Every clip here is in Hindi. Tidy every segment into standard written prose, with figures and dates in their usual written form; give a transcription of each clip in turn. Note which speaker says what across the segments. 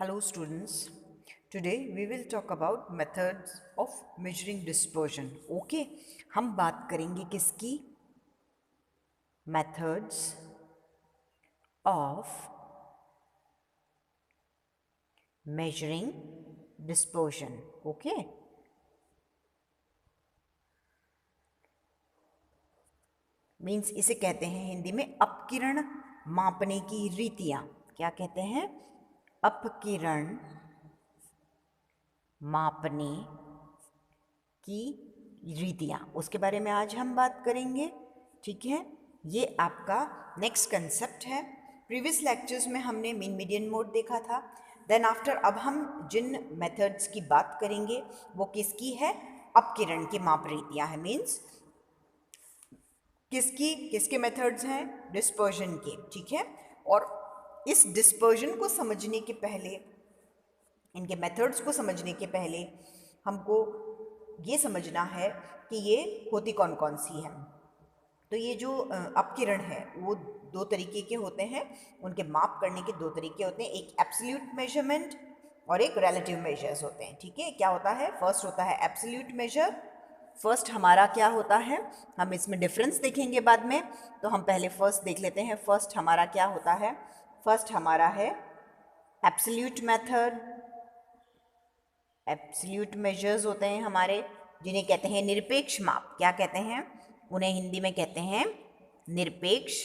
Speaker 1: Hello students, today we will talk about methods of measuring dispersion. Okay, हम बात करेंगे किसकी? Methods of measuring dispersion. Okay, means इसे कहते हैं हिंदी में अपकिरण मापने की रीतियां. क्या कहते हैं? अपकिरण मापने की रीतियाँ, उसके बारे में आज हम बात करेंगे. ठीक है, ये आपका नेक्स्ट कंसेप्ट है. प्रीवियस लेक्चर्स में हमने मीन मीडियन मोड देखा था. देन आफ्टर अब हम जिन मेथड्स की बात करेंगे वो किसकी है? अपकिरण की माप रीतियाँ है. मीन्स किसके मेथड्स हैं? डिस्पर्जन के. ठीक है, और इस डिस्पर्जन को समझने के पहले, इनके मेथड्स को समझने के पहले हमको ये समझना है कि ये होती कौन कौन सी है. तो ये जो अपकिरण है वो दो तरीके के होते हैं. उनके माप करने के दो तरीके होते हैं. एक एब्सोल्यूट मेजरमेंट और एक रिलेटिव मेजर्स होते हैं. ठीक है, क्या होता है? फर्स्ट होता है एब्सोल्यूट मेजर. फर्स्ट हमारा क्या होता है, हम इसमें डिफरेंस देखेंगे बाद में, तो हम पहले फर्स्ट देख लेते हैं. फर्स्ट हमारा क्या होता है? फर्स्ट हमारा है एब्सोल्यूट मेथड. एब्सोल्यूट मेजर्स होते हैं हमारे, जिन्हें कहते हैं निरपेक्ष माप. क्या कहते हैं? उन्हें हिंदी में कहते हैं निरपेक्ष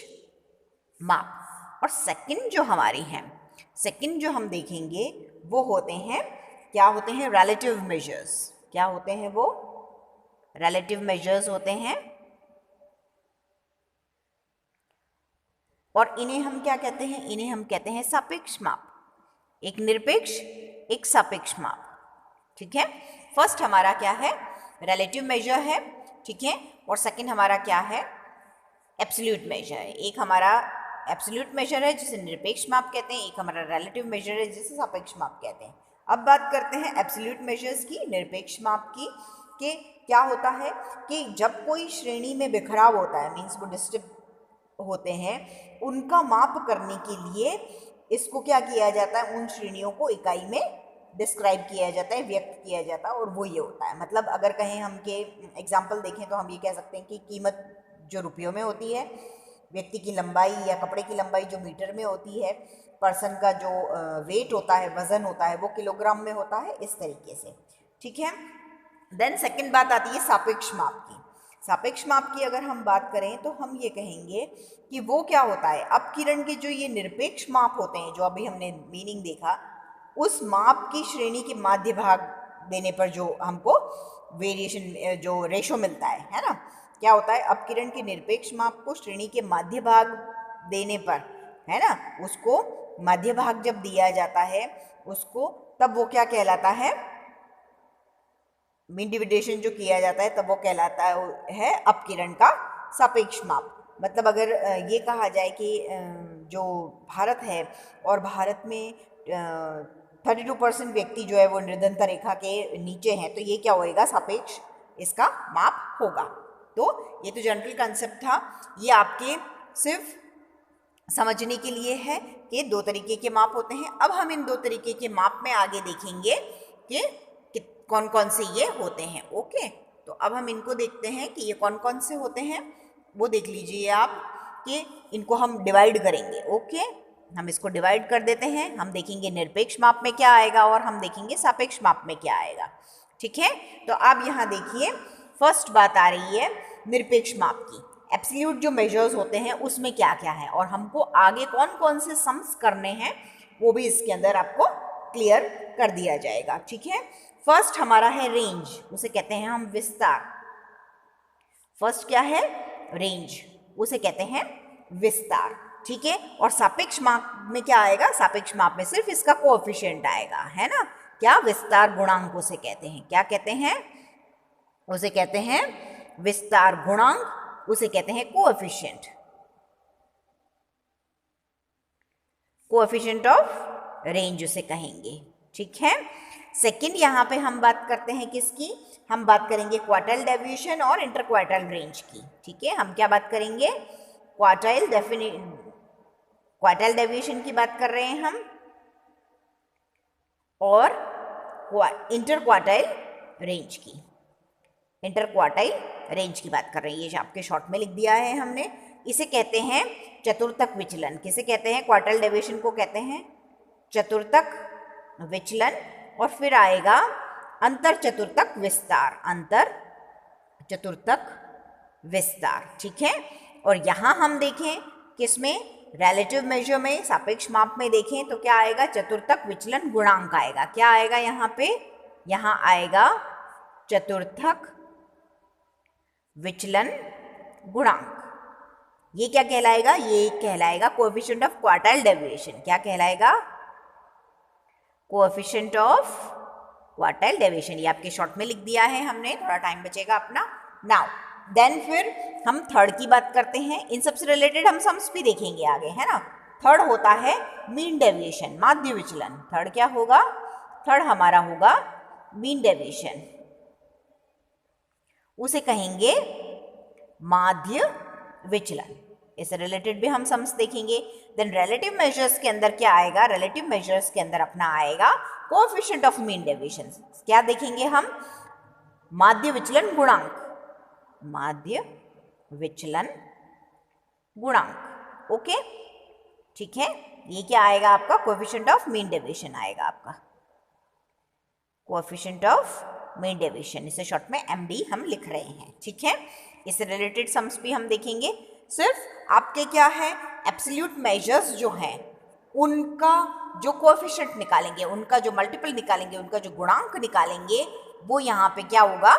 Speaker 1: माप. और सेकंड जो हमारी हैं, सेकंड जो हम देखेंगे वो होते हैं, क्या होते हैं? Relative measures. क्या होते हैं वो? रिलेटिव मेजर्स होते हैं. और इन्हें हम क्या कहते हैं? इन्हें हम कहते हैं सापेक्ष माप. एक निरपेक्ष, एक सापेक्ष माप. ठीक है, फर्स्ट हमारा क्या है? रिलेटिव मेजर है. ठीक है, और सेकंड हमारा क्या है? एब्सोल्यूट मेजर है. एक हमारा एब्सोल्यूट मेजर है जिसे निरपेक्ष माप कहते हैं, एक हमारा रिलेटिव मेजर है जिसे सापेक्ष माप कहते हैं. अब बात करते हैं एब्सोल्यूट मेजर्स की, निरपेक्ष माप की. कि क्या होता है कि जब कोई श्रेणी में बिखराव होता है, मीन्स वो डिस्टर्ब होते हैं, उनका माप करने के लिए इसको क्या किया जाता है? उन श्रेणियों को इकाई में डिस्क्राइब किया जाता है, व्यक्त किया जाता है, और वो ये होता है. मतलब अगर कहें हम के एग्जाम्पल देखें तो हम ये कह सकते हैं कि कीमत जो रुपयों में होती है, व्यक्ति की लंबाई या कपड़े की लंबाई जो मीटर में होती है, पर्सन का जो वेट होता है, वजन होता है, वो किलोग्राम में होता है, इस तरीके से. ठीक है, देन सेकंड बात आती है सापेक्ष माप की. सापेक्ष माप की अगर हम बात करें तो हम ये कहेंगे कि वो क्या होता है? अपकिरण के जो ये निरपेक्ष माप होते हैं, जो अभी हमने मीनिंग देखा, उस माप की श्रेणी के माध्य भाग देने पर जो हमको वेरिएशन, जो रेशो मिलता है ना, क्या होता है? अपकिरण के निरपेक्ष माप को श्रेणी के माध्य भाग देने पर, है ना, उसको माध्य भाग जब दिया जाता है उसको, तब वो क्या कहलाता है? मीन डिविडेशन जो किया जाता है तब वो कहलाता है अपकिरण का सापेक्ष माप. मतलब अगर ये कहा जाए कि जो भारत है और भारत में 32% व्यक्ति जो है वो निर्धनता रेखा के नीचे हैं, तो ये क्या होएगा? सापेक्ष इसका माप होगा. तो ये तो जनरल कंसेप्ट था, ये आपके सिर्फ समझने के लिए है कि दो तरीके के माप होते हैं. अब हम इन दो तरीके के माप में आगे देखेंगे कि कौन कौन से ये होते हैं. ओके, तो अब हम इनको देखते हैं कि ये कौन कौन से होते हैं. वो देख लीजिए आप कि इनको हम डिवाइड करेंगे. ओके, हम इसको डिवाइड कर देते हैं. हम देखेंगे निरपेक्ष माप में क्या आएगा और हम देखेंगे सापेक्ष माप में क्या आएगा. ठीक है, तो आप यहाँ देखिए, फर्स्ट बात आ रही है निरपेक्ष माप की. एब्सोल्यूट जो मेजर्स होते हैं उसमें क्या क्या है और हमको आगे कौन कौन से सम्स करने हैं वो भी इसके अंदर आपको क्लियर कर दिया जाएगा. ठीक है, फर्स्ट हमारा है रेंज, उसे कहते हैं हम विस्तार. फर्स्ट क्या है? रेंज, उसे कहते हैं विस्तार. ठीक है, और सापेक्ष माप में क्या आएगा? सापेक्ष माप में सिर्फ इसका कोएफिशिएंट आएगा, है ना. क्या? विस्तार गुणांक उसे कहते हैं. क्या कहते हैं? उसे कहते हैं विस्तार गुणांक, उसे कहते हैं कोएफिशिएंट. कोएफिशिएंट ऑफ रेंज उसे कहेंगे. ठीक है, सेकंड यहाँ पे हम बात करते हैं किसकी? हम बात करेंगे क्वार्टाइल डेविएशन और इंटर क्वार्टाइल रेंज की. ठीक है, हम क्या बात करेंगे? क्वार्टाइल डेविएशन की बात कर रहे हैं हम. और इंटर क्वार्टाइल रेंज की, इंटर क्वार्टाइल रेंज की बात कर रहे हैं। ये आपके शॉर्ट में लिख दिया है हमने। इसे कहते हैं चतुर्थक विचलन। किसे कहते हैं? क्वार्टाइल डेविएशन को कहते हैं चतुर्थक विचलन। और फिर आएगा अंतर चतुर्थक विस्तार, अंतर चतुर्थक विस्तार। ठीक है। और यहां हम देखें किसमें, रिलेटिव मेजर में, सापेक्ष माप में देखें तो क्या आएगा? चतुर्थक विचलन गुणांक आएगा। क्या आएगा यहाँ पे? यहाँ आएगा चतुर्थक विचलन गुणांक। ये क्या कहलाएगा? ये कहलाएगा कोएफिशिएंट ऑफ क्वार्टाइल डेविएशन। क्या कहलाएगा? Coefficient of quartile deviation. ये आपके शॉर्ट में लिख दिया है हमने, थोड़ा टाइम बचेगा अपना। नाउ देन फिर हम थर्ड की बात करते हैं। इन सबसे रिलेटेड हम सम्स भी देखेंगे आगे, है ना। थर्ड होता है मीन डेविएशन, माध्य विचलन। थर्ड क्या होगा? थर्ड हमारा होगा मीन डेविएशन, उसे कहेंगे माध्य विचलन। इससे रिलेटेड भी हम सम्स देखेंगे। देन रिलेटिव मेजर्स के अंदर क्या आएगा? रिलेटिव मेजर्स के अंदर अपना आएगा कोएफिशिएंट ऑफ मीन डेविएशन। क्या देखेंगे हम? माध्य विचलन गुणांक, माध्य विचलन गुणांक। ओके, ठीक है। ये क्या आएगा आपका? कोएफिशिएंट ऑफ मीन डेविएशन आएगा आपका, कोएफिशिएंट ऑफ मीन डेविएशन। इसे शॉर्ट में एमडी हम लिख रहे हैं। ठीक है। इससे रिलेटेड सम्स भी हम देखेंगे। सिर्फ आपके क्या है, एब्सोल्यूट मेजर्स जो हैं उनका जो कोएफिशिएंट निकालेंगे, उनका जो मल्टीपल निकालेंगे, उनका जो गुणांक निकालेंगे, वो यहाँ पे क्या होगा?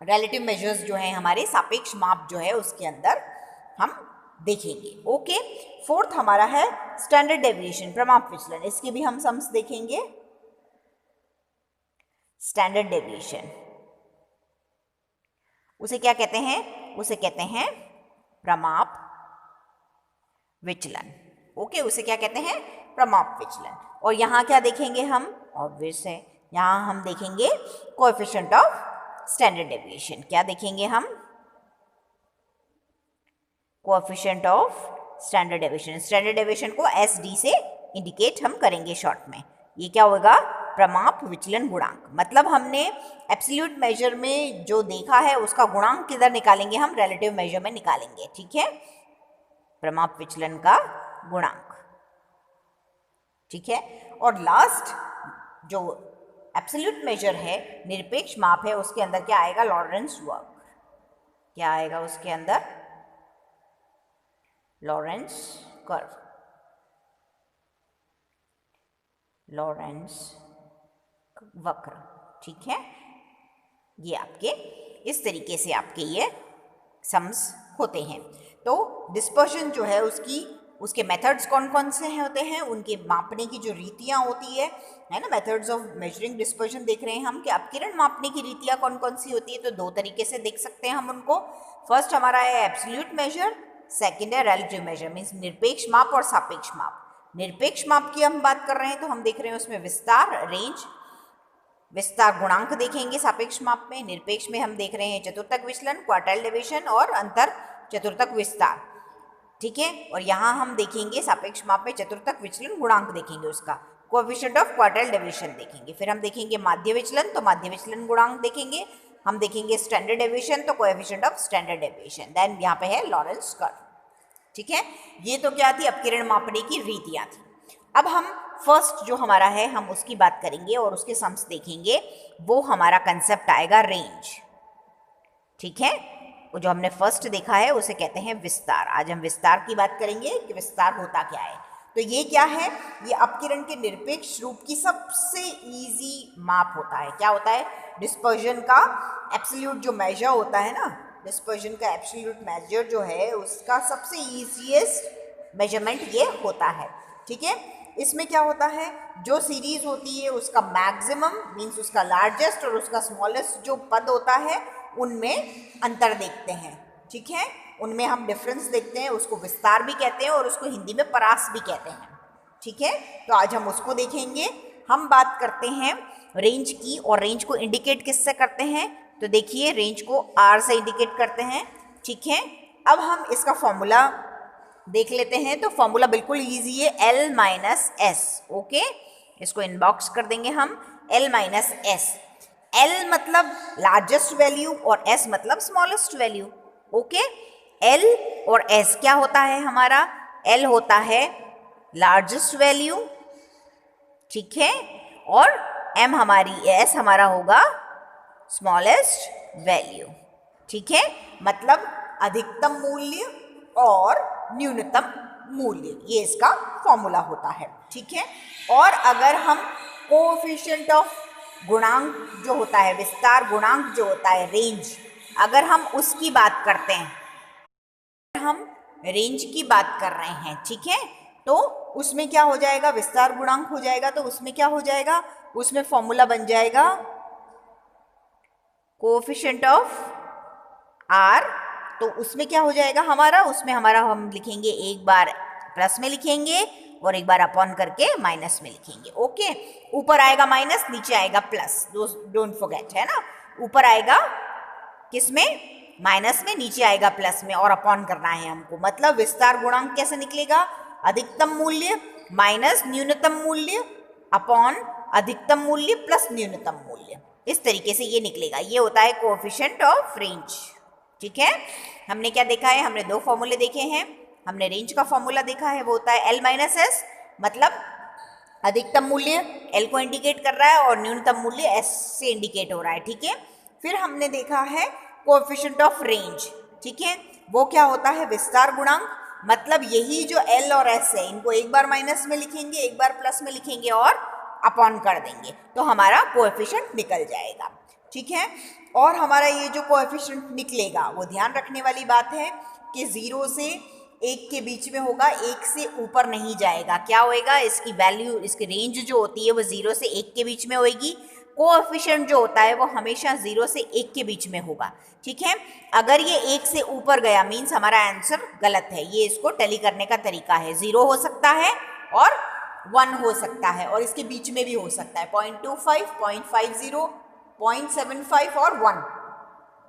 Speaker 1: रिलेटिव मेजर्स जो हैं हमारे, सापेक्ष माप जो है उसके अंदर हम देखेंगे। ओके। फोर्थ हमारा है स्टैंडर्ड डेविएशन, प्रमाप विचलन। इसके भी हम सम्स देखेंगे। स्टैंडर्ड डेविएशन उसे क्या कहते हैं? उसे कहते हैं प्रमाप विचलन। ओके, उसे क्या कहते हैं? प्रमाप विचलन। और यहाँ क्या देखेंगे हम? ऑब्वियस है, यहाँ हम देखेंगे कोएफिशिएंट ऑफ स्टैंडर्ड डेविएशन। क्या देखेंगे हम? Coefficient of standard deviation. Standard deviation को SD से इंडिकेट हम करेंगे शॉर्ट में। ये क्या होगा? प्रमाप विचलन गुणांक। मतलब हमने एब्सोल्यूट मेजर में जो देखा है उसका गुणांक किधर निकालेंगे? हम रिलेटिव मेजर में निकालेंगे। ठीक है, प्रमाप विचलन का गुणांक। ठीक है। और लास्ट जो एब्सोल्यूट मेजर है, निरपेक्ष माप है, उसके अंदर क्या आएगा? लॉरेंस वक्र। क्या आएगा उसके अंदर? लॉरेंस कर्व, लॉरेंस वक्र। ठीक है। ये आपके इस तरीके से आपके ये सम्स होते हैं। तो डिस्पर्शन जो है उसके मेथड्स कौन कौन से हैं होते हैं, उनके मापने की जो रीतियाँ होती है ना, मेथड्स ऑफ मेजरिंग डिस्पर्शन देख रहे हैं हम कि अपकिरण मापने की रीतियाँ कौन कौन सी होती है। तो दो तरीके से देख सकते हैं हम उनको। फर्स्ट हमारा है एब्सोल्यूट मेजर, सेकेंड है रिलेटिव मेजर, मीन्स निरपेक्ष माप और सापेक्ष माप। निरपेक्ष माप की हम बात कर रहे हैं तो हम देख रहे हैं उसमें विस्तार, रेंज, विस्तार गुणांक देखेंगे सापेक्ष माप में। निरपेक्ष में हम देख रहे हैं चतुर्थक विचलन, क्वार्टाइल डेविएशन और अंतर चतुर्थक विस्तार। ठीक है। और यहाँ हम देखेंगे सापेक्ष माप में चतुर्थक विचलन गुणांक देखेंगे, उसका कोएफिशिएंट ऑफ क्वार्टाइल डेविएशन देखेंगे। फिर हम देखेंगे माध्य विचलन, तो माध्य विचलन गुणांक देखेंगे। हम देखेंगे स्टैंडर्ड डेविएशन, तो coefficient of standard deviation. Then यहाँ पे है लॉरेंस कर्व। ठीक है। ये तो क्या थी? अपकिरण मापने की रीतियाँ थी। अब हम फर्स्ट जो हमारा है हम उसकी बात करेंगे और उसके सम्स देखेंगे। वो हमारा कंसेप्ट आएगा रेंज। ठीक है। वो जो हमने फर्स्ट देखा है उसे कहते हैं विस्तार। आज हम विस्तार की बात करेंगे कि विस्तार होता क्या है। तो ये क्या है? ये अपकिरण के निरपेक्ष रूप की सबसे इजी माप होता है। क्या होता है? डिस्पर्जन का एब्सोल्यूट जो मेजर होता है ना, डिस्पर्जन का एब्सोल्यूट मेजर जो है उसका सबसे ईजीएस्ट मेजरमेंट ये होता है। ठीक है। इसमें क्या होता है? जो सीरीज होती है उसका मैक्सिमम मीन्स उसका लार्जेस्ट और उसका स्मॉलेस्ट जो पद होता है उनमें अंतर देखते हैं। ठीक है। उनमें हम डिफरेंस देखते हैं, उसको विस्तार भी कहते हैं और उसको हिंदी में परास भी कहते हैं। ठीक है। तो आज हम उसको देखेंगे। हम बात करते हैं रेंज की, और रेंज को इंडिकेट किससे करते हैं? तो देखिए रेंज को R से इंडिकेट करते हैं। ठीक है। अब हम इसका फॉर्मूला देख लेते हैं। तो फॉर्मूला बिल्कुल ईजी है, L - S। ओके, इसको इनबॉक्स कर देंगे हम L माइनस एस। L मतलब लार्जेस्ट वैल्यू और S मतलब स्मॉलेस्ट वैल्यू। ओके, L और S क्या होता है हमारा? L होता है लार्जेस्ट वैल्यू, ठीक है, और M हमारी S हमारा होगा स्मॉलेस्ट वैल्यू, ठीक है, मतलब अधिकतम मूल्य और न्यूनतम मूल्य, ये इसका फॉर्मूला होता है, ठीक है। और अगर हम कोएफिशिएंट ऑफ गुणांक जो होता है, विस्तार गुणांक जो होता है, रेंज, अगर हम उसकी बात करते हैं, हम रेंज की बात कर रहे हैं, ठीक है, तो उसमें क्या हो जाएगा? विस्तार गुणांक हो जाएगा। तो उसमें क्या हो जाएगा? उसमें फॉर्मूला बन जाएगा कोएफिशिएंट ऑफ आर। तो उसमें क्या हो जाएगा हमारा? उसमें हमारा हम लिखेंगे, एक बार प्लस में लिखेंगे और एक बार अपॉन करके माइनस में लिखेंगे। ओके, ऊपर आएगा माइनस, नीचे आएगा प्लस, डोंट फॉरगेट, है ना। ऊपर आएगा किसमें? माइनस में, नीचे आएगा प्लस में, और अपॉन करना है हमको। मतलब विस्तार गुणांक कैसे निकलेगा? अधिकतम मूल्य माइनस न्यूनतम मूल्य अपॉन अधिकतम मूल्य प्लस न्यूनतम मूल्य, इस तरीके से ये निकलेगा। ये होता है कोएफिशिएंट ऑफ रेंज, ठीक है। हमने क्या देखा है? हमने दो फॉर्मूले देखे हैं। हमने रेंज का फॉर्मूला देखा है, वो होता है L माइनस एस, मतलब अधिकतम मूल्य L को इंडिकेट कर रहा है और न्यूनतम मूल्य S से इंडिकेट हो रहा है, ठीक है। फिर हमने देखा है कोएफिशिएंट ऑफ रेंज, ठीक है, वो क्या होता है? विस्तार गुणांक, मतलब यही जो L और S है, इनको एक बार माइनस में लिखेंगे, एक बार प्लस में लिखेंगे और अपॉन कर देंगे, तो हमारा कोएफिशिएंट निकल जाएगा, ठीक है। और हमारा ये जो कोएफिशिएंट निकलेगा, वो ध्यान रखने वाली बात है कि 0 से 1 के बीच में होगा, 1 से ऊपर नहीं जाएगा। क्या होएगा? इसकी वैल्यू, इसकी रेंज जो होती है वो 0 से 1 के बीच में होएगी। कोएफिशिएंट जो होता है वो हमेशा 0 से 1 के बीच में होगा, ठीक है। अगर ये 1 से ऊपर गया मीन्स हमारा आंसर गलत है। ये इसको टैली करने का तरीका है। 0 हो सकता है और 1 हो सकता है, और इसके बीच में भी हो सकता है 0.25, 0.50, 0.75 और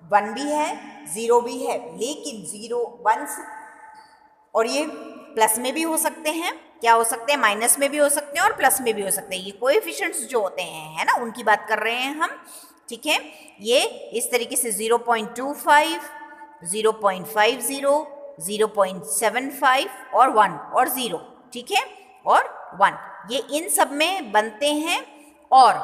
Speaker 1: 1 भी है, 0 भी है, लेकिन 0, 1 और ये प्लस में भी हो सकते हैं। क्या हो सकते हैं? माइनस में भी हो सकते हैं और प्लस में भी हो सकते हैं। ये कोएफिशिएंट्स जो होते हैं, है ना, उनकी बात कर रहे हैं हम, ठीक है। ये इस तरीके से 0.25, 0.50, 0.75 और 1 और 0, ठीक है, और 1, ये इन सब में बनते हैं। और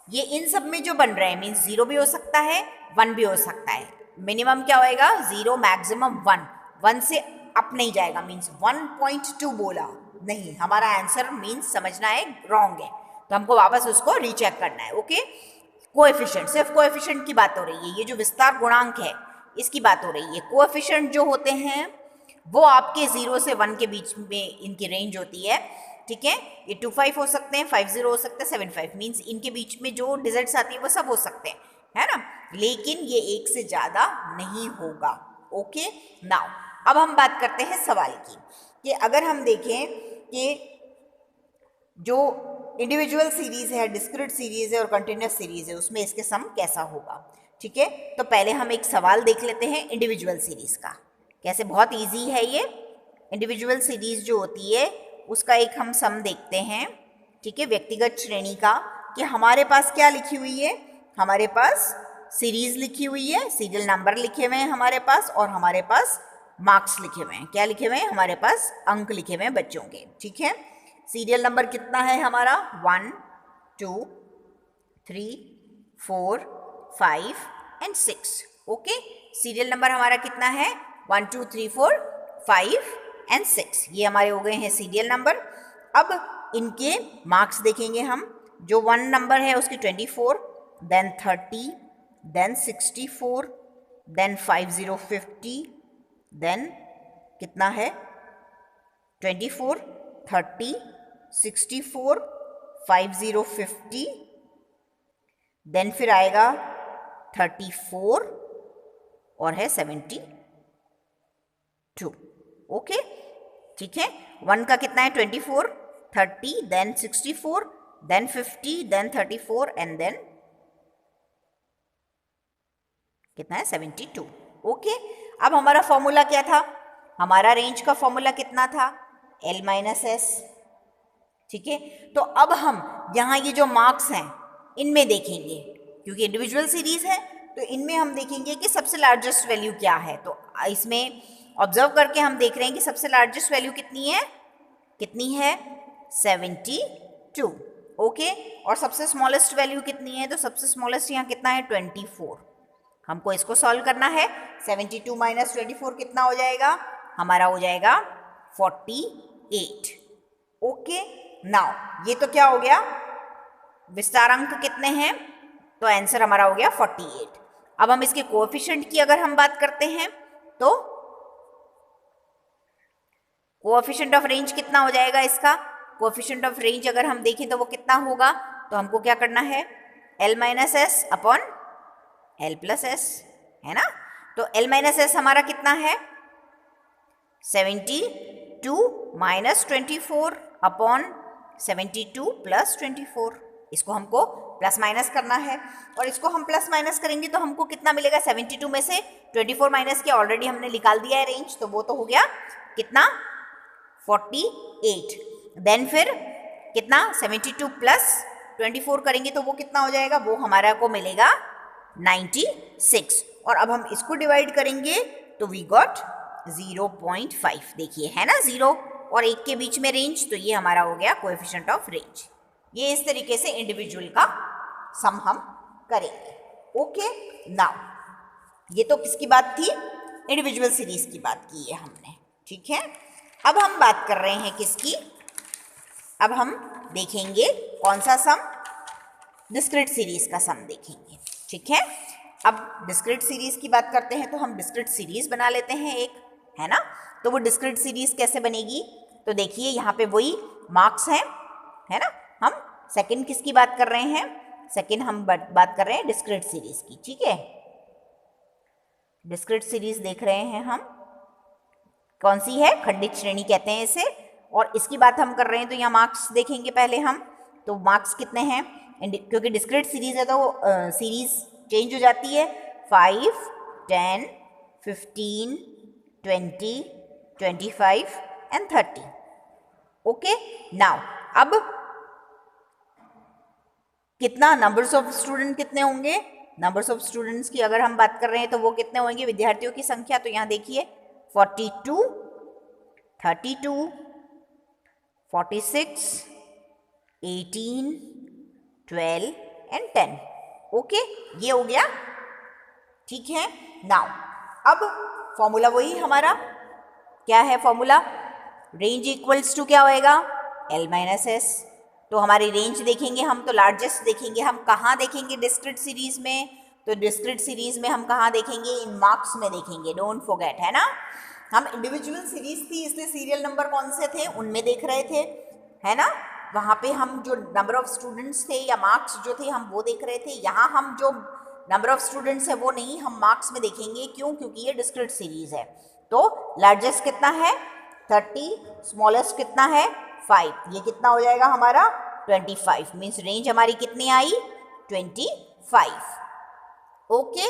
Speaker 1: ये इन सब में जो बन रहे हैं मीन्स 0 भी हो सकता है, 1 भी हो सकता है। मिनिमम क्या होएगा? 0, मैक्सिमम 1, 1 से अप नहीं जाएगा, मीन्स 1.2 बोला नहीं, हमारा आंसर मीन्स समझना है रॉन्ग है, तो हमको वापस उसको रीचेक करना है। ओके, कोएफिशिएंट, सिर्फ कोएफिशिएंट की बात हो रही है, ये जो विस्तार गुणांक है इसकी बात हो रही है। कोएफिशिएंट जो होते हैं वो आपके 0 से 1 के बीच में इनकी रेंज होती है, ठीक है। ये 25 हो सकते हैं, 50 हो सकते हैं, 75, मीन्स इनके बीच में जो डिजिट्स आती है वो सब हो सकते हैं, है ना, लेकिन ये 1 से ज़्यादा नहीं होगा। ओके, नाउ अब हम बात करते हैं सवाल की, कि अगर हम देखें कि जो इंडिविजुअल सीरीज है, डिस्क्रीट सीरीज है और कंटिन्यूस सीरीज है, उसमें इसके सम कैसा होगा, ठीक है। तो पहले हम एक सवाल देख लेते हैं इंडिविजुअल सीरीज का, कैसे, बहुत इजी है ये। इंडिविजुअल सीरीज जो होती है उसका एक हम सम देखते हैं, ठीक है, व्यक्तिगत श्रेणी का, कि हमारे पास क्या लिखी हुई है? हमारे पास सीरीज लिखी हुई है, सीरियल नंबर लिखे हुए हैं हमारे पास, और हमारे पास मार्क्स लिखे हुए हैं। क्या लिखे हुए हैं? हमारे पास अंक लिखे हुए हैं बच्चों के, ठीक है। सीरियल नंबर कितना है हमारा? 1, 2, 3, 4, 5 एंड 6। ओके, सीरियल नंबर हमारा कितना है? 1, 2, 3, 4, 5 एंड 6, ये हमारे हो गए हैं सीरियल नंबर। अब इनके मार्क्स देखेंगे हम। जो 1 नंबर है उसकी 24, देन 30, देन 64, देन 50, 50, देन कितना है? 24, 30, 64, 50, 50, देन फिर आएगा 34 और है 72। ओके, ठीक है। 1 का कितना है? 24, 30, then 64, then 50, then 34 and then कितना है? 72। ओके, अब हमारा फॉर्मूला क्या था? हमारा रेंज का फॉर्मूला कितना था? L माइनस एस, ठीक है। तो अब हम यहाँ ये जो मार्क्स हैं इनमें देखेंगे, क्योंकि इंडिविजुअल सीरीज है तो इनमें हम देखेंगे कि सबसे लार्जेस्ट वैल्यू क्या है। तो इसमें ऑब्जर्व करके हम देख रहे हैं कि सबसे लार्जेस्ट वैल्यू कितनी है, 72। ओके, और सबसे स्मॉलेस्ट वैल्यू कितनी है, तो सबसे स्मॉलेस्ट यहाँ कितना है, 24। हमको इसको सॉल्व करना है। 72 माइनस 24 कितना हो जाएगा, हमारा हो जाएगा 48। ओके, नाउ ये तो क्या हो गया, विस्तारांक कितने हैं, तो आंसर हमारा हो गया 48। अब हम इसके कोएफिशिएंट की अगर हम बात करते हैं तो कोएफिशिएंट ऑफ रेंज कितना हो जाएगा इसका, कोएफिशिएंट ऑफ रेंज अगर हम देखें तो वो कितना होगा, तो हमको क्या करना है, L minus S upon L plus S, है ना। तो L माइनस एस हमारा कितना है, 72 माइनस 24 अपॉन 72 प्लस 24। इसको हमको प्लस माइनस करना है, और इसको हम प्लस माइनस करेंगे तो हमको कितना मिलेगा, 72 में से 24 माइनस किया, ऑलरेडी हमने निकाल दिया है रेंज, तो वो तो हो गया कितना, 48। देन फिर कितना, 72 प्लस 24 करेंगे तो वो कितना हो जाएगा, वो हमारा को मिलेगा 96। और अब हम इसको डिवाइड करेंगे तो वी गॉट 0.5। देखिए है ना, 0 और 1 के बीच में रेंज, तो ये हमारा हो गया कोएफिशिएंट ऑफ रेंज। ये इस तरीके से इंडिविजुअल का सम हम करेंगे। ओके, नाउ ये तो किसकी बात थी, इंडिविजुअल सीरीज की बात की है हमने, ठीक है। अब हम बात कर रहे हैं किसकी, अब हम देखेंगे कौन सा सम, डिस्क्रीट सीरीज का सम देखेंगे, ठीक है। अब डिस्क्रीट सीरीज की बात करते हैं तो हम डिस्क्रीट सीरीज बना लेते हैं एक, है ना। तो वो डिस्क्रीट सीरीज कैसे बनेगी, तो देखिए यहाँ पे वही मार्क्स हैं, है ना। हम सेकंड किसकी बात कर रहे हैं, सेकंड हम बात कर रहे हैं डिस्क्रीट सीरीज की, ठीक है। डिस्क्रीट सीरीज देख रहे हैं हम, कौन सी है, खंडित श्रेणी कहते हैं इसे। और इसकी बात हम कर रहे हैं तो यहाँ मार्क्स देखेंगे पहले हम, तो मार्क्स कितने हैं, क्योंकि डिस्क्रीट सीरीज है तो सीरीज चेंज हो जाती है, 5, 10, 15, 20, 25 एंड 30। ओके, नाउ अब कितना, नंबर्स ऑफ स्टूडेंट कितने होंगे, नंबर्स ऑफ स्टूडेंट्स की अगर हम बात कर रहे हैं तो वो कितने होंगे, विद्यार्थियों की संख्या। तो यहाँ देखिए 42, 32, 46, 18, 12 एंड 10। ओके, ये हो गया, ठीक है। नाउ अब फॉर्मूला वही हमारा, क्या है फॉर्मूला, रेंज इक्वल्स टू क्या होएगा, L माइनस एस। तो हमारी रेंज देखेंगे हम, तो लार्जेस्ट देखेंगे हम, कहाँ देखेंगे, डिस्क्रीट सीरीज में। तो डिस्क्रीट सीरीज में हम कहाँ देखेंगे, इन मार्क्स में देखेंगे, डोंट फॉरगेट, है ना। हम इंडिविजुअल सीरीज थी इसलिए सीरियल नंबर कौन से थे उनमें देख रहे थे, है ना। वहाँ पे हम जो नंबर ऑफ स्टूडेंट्स थे या मार्क्स जो थे हम वो देख रहे थे। यहाँ हम जो नंबर ऑफ स्टूडेंट्स है वो नहीं, हम मार्क्स में देखेंगे। क्यों, क्योंकि ये डिस्क्रीट सीरीज है। तो लार्जेस्ट कितना है, 30, स्मॉलेस्ट कितना है, 5। ये कितना हो जाएगा हमारा, 25। मीन्स रेंज हमारी कितनी आई, 25। ओके,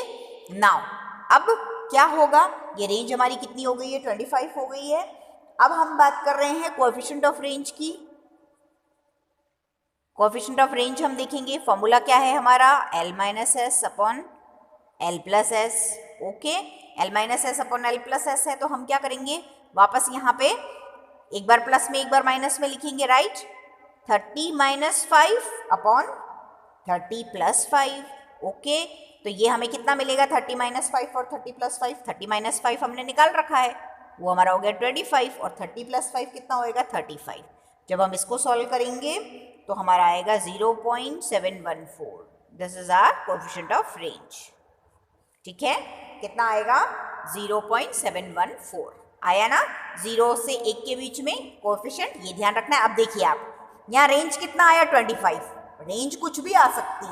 Speaker 1: नाउ अब क्या होगा, ये रेंज हमारी कितनी हो गई है, 25 हो गई है। अब हम बात कर रहे हैं कोएफिशिएंट ऑफ रेंज की। कोएफिशिएंट ऑफ रेंज हम देखेंगे, फॉर्मूला क्या है हमारा, L minus S upon L plus S. Okay, L minus S upon L plus S है, तो हम क्या करेंगे, वापस यहाँ पे एक बार प्लस में एक बार माइनस में लिखेंगे, right. 30 minus 5 upon 30 plus 5। Okay, तो ये हमें कितना मिलेगा, 30 माइनस 5 और 30 प्लस 5। 30 माइनस 5 हमने निकाल रखा है, वो हमारा हो गया 25, और 30 प्लस 5 कितना होएगा, 35। जब हम इसको सॉल्व करेंगे तो हमारा आएगा 0.714। This is our coefficient of range, ठीक है। कितना आएगा, 0.714 आया ना। 0 से 1 के बीच में कोएफिशिएंट, ये ध्यान रखना है। अब देखिए आप, यहाँ रेंज कितना आया, 25। रेंज कुछ भी आ सकती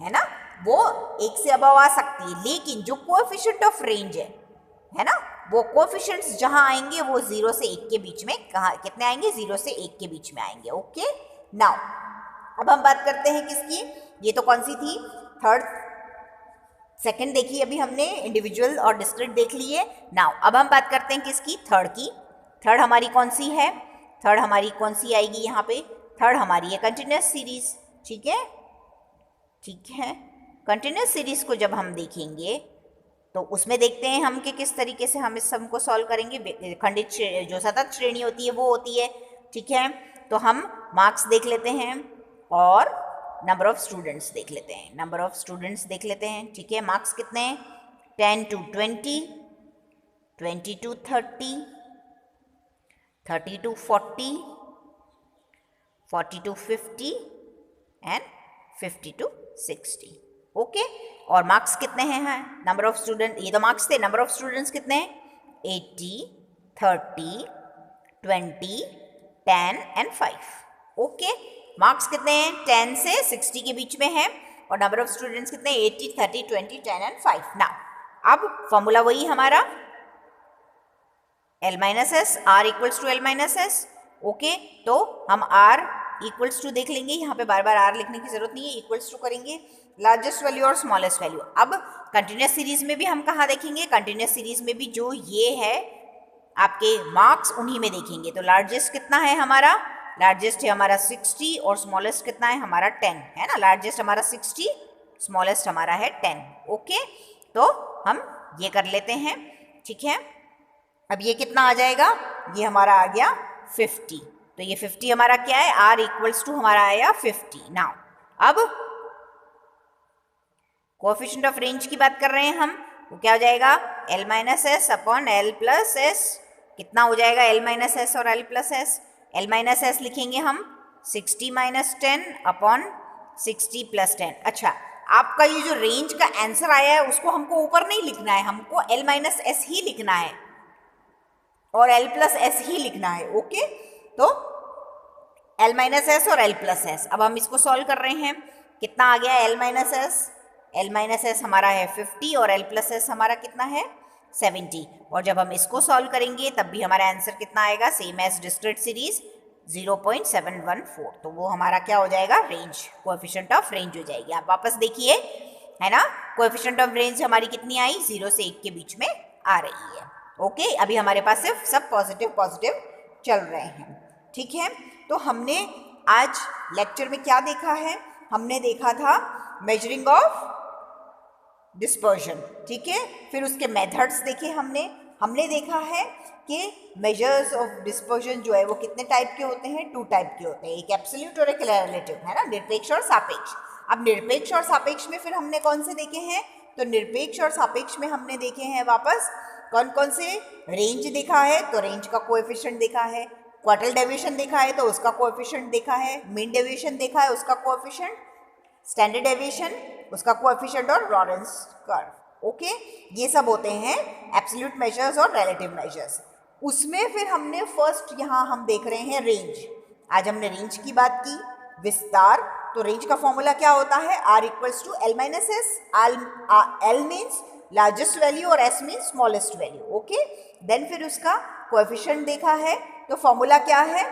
Speaker 1: है ना, वो 1 से अबव आ सकती है, लेकिन जो कोएफिशिएंट ऑफ रेंज है ना, वो कोएफिशिएंट्स जहां आएंगे वो 0 से 1 के बीच में, कहाँ कितने आएंगे, 0 से 1 के बीच में आएंगे। ओके, नाउ अब हम बात करते हैं किसकी, ये तो कौन सी थी, थर्ड, सेकंड देखी अभी हमने, इंडिविजुअल और डिस्क्रीट देख लिए। नाउ अब हम बात करते हैं किसकी, थर्ड की। थर्ड हमारी कौन सी है, थर्ड हमारी कौन सी आएगी यहाँ पे? थर्ड हमारी है कंटिन्यूस सीरीज, ठीक है, ठीक है। कंटिन्यूस सीरीज को जब हम देखेंगे तो उसमें देखते हैं हम कि किस तरीके से हम इस सम को सॉल्व करेंगे। खंडित जो सतत श्रेणी होती है वो होती है, ठीक है। तो हम मार्क्स देख लेते हैं और नंबर ऑफ स्टूडेंट्स देख लेते हैं, नंबर ऑफ स्टूडेंट्स देख लेते हैं, ठीक है। मार्क्स कितने हैं? 10 to 20, 20 to 30, 30 to 40, 40 to 50 and 50 to 60, okay. और मार्क्स कितने हैं? नंबर ऑफ स्टूडेंट, ये तो मार्क्स थे, नंबर ऑफ स्टूडेंट्स कितने हैं? 80, 30, 20, 10 एंड 5, ओके। मार्क्स कितने हैं? 10 से 60 के बीच में है और नंबर ऑफ स्टूडेंट्स कितने? 80, 30, 20, 10 एंड 5। नाउ अब फॉर्मूला वही हमारा L minus S, R equals to L minus S, okay. तो हम R इक्वल्स टू देख लेंगे, यहाँ पे बार बार R लिखने की जरूरत नहीं है, इक्वल्स टू करेंगे लार्जेस्ट वैल्यू और स्मॉलेस्ट वैल्यू। अब कंटिन्यूस सीरीज में भी हम कहाँ देखेंगे? कंटिन्यूस सीरीज में भी जो ये है आपके मार्क्स उन्हीं में देखेंगे। तो लार्जेस्ट कितना है हमारा? लार्जेस्ट है हमारा 60 और स्मॉलेस्ट कितना है हमारा? 10 है ना। लार्जेस्ट हमारा 60, स्मॉलेस्ट हमारा है 10, ओके। तो हम ये कर लेते हैं, ठीक है। अब ये कितना आ जाएगा? ये हमारा आ गया 50। तो ये 50 हमारा क्या है? R इक्वल्स टू हमारा आया 50। नाउ अब कोएफिशिएंट ऑफ रेंज की बात कर रहे हैं हम, वो क्या हो जाएगा? L minus S upon L plus S. कितना हो जाएगा L माइनस एस और L plus S? L minus S लिखेंगे हम 60 माइनस 10 अपॉन 60 प्लस 10। अच्छा, आपका ये जो रेंज का आंसर आया है उसको हमको ऊपर नहीं लिखना है, हमको L माइनस एस ही लिखना है और L प्लस एस ही लिखना है, ओके। तो L माइनस एस और L प्लस एस, अब हम इसको सॉल्व कर रहे हैं। कितना आ गया L minus S? L minus S हमारा है 50 और L प्लस एस हमारा कितना है? 70। और जब हम इसको सॉल्व करेंगे तब भी हमारा आंसर कितना आएगा? Same as discrete series 0.714। तो वो हमारा क्या हो जाएगा? रेंज, कोएफिशिएंट ऑफ रेंज हो जाएगी। आप वापस देखिए, है ना, कोएफिशिएंट ऑफ रेंज हमारी कितनी आई? 0 से 1 के बीच में आ रही है, ओके। अभी हमारे पास सिर्फ सब पॉजिटिव पॉजिटिव चल रहे हैं, ठीक है। तो हमने आज लेक्चर में क्या देखा है? हमने देखा था मेजरिंग ऑफ डिस्पर्जन, ठीक है। फिर उसके मेथड्स देखे हमने देखा है कि मेजर्स ऑफ डिस्पर्जन जो है वो कितने टाइप के होते हैं? 2 टाइप के होते हैं, एक एब्सोल्यूट और एक रिलेटिव, है ना, निरपेक्ष और सापेक्ष। अब निरपेक्ष और सापेक्ष में फिर हमने कौन से देखे हैं? तो निरपेक्ष और सापेक्ष में हमने देखे हैं वापस कौन कौन से? रेंज देखा है तो रेंज का कोएफिशिएंट देखा है, क्वार्टल डेविएशन देखा है तो उसका कोएफिशिएंट देखा है, मीन डेविएशन देखा है उसका कोएफिशिएंट, स्टैंडर्ड डेविएशन उसका कोएफिशिएंट और लॉरेंस कर्व, ओके। ये सब होते हैं एब्सोल्यूट मेजर्स और रिलेटिव मेजर्स। उसमें फिर हमने फर्स्ट यहाँ हम देख रहे हैं रेंज। आज हमने रेंज की बात की, विस्तार। तो रेंज का फॉर्मूला क्या होता है? R equals to L minus S. L means largest value और S means smallest value, okay. Then फिर उसका कोएफिशिएंट देखा है, तो फॉर्मूला क्या है?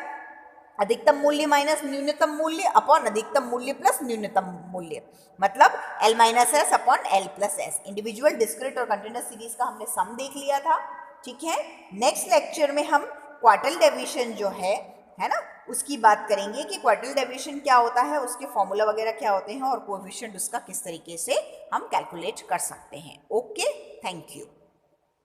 Speaker 1: अधिकतम मूल्य माइनस न्यूनतम मूल्य अपॉन अधिकतम मूल्य प्लस न्यूनतम मूल्य, मतलब L minus S upon L plus S. Individual, discrete और कंटिन्यूस सीरीज का हमने सम देख लिया था, ठीक है। नेक्स्ट लेक्चर में हम क्वार्टल डेविएशन जो है ना, उसकी बात करेंगे कि क्वार्टल डेविएशन क्या होता है, उसके फॉर्मूला वगैरह क्या होते हैं और कोएफिशिएंट उसका किस तरीके से हम कैलकुलेट कर सकते हैं, ओके। Thank you.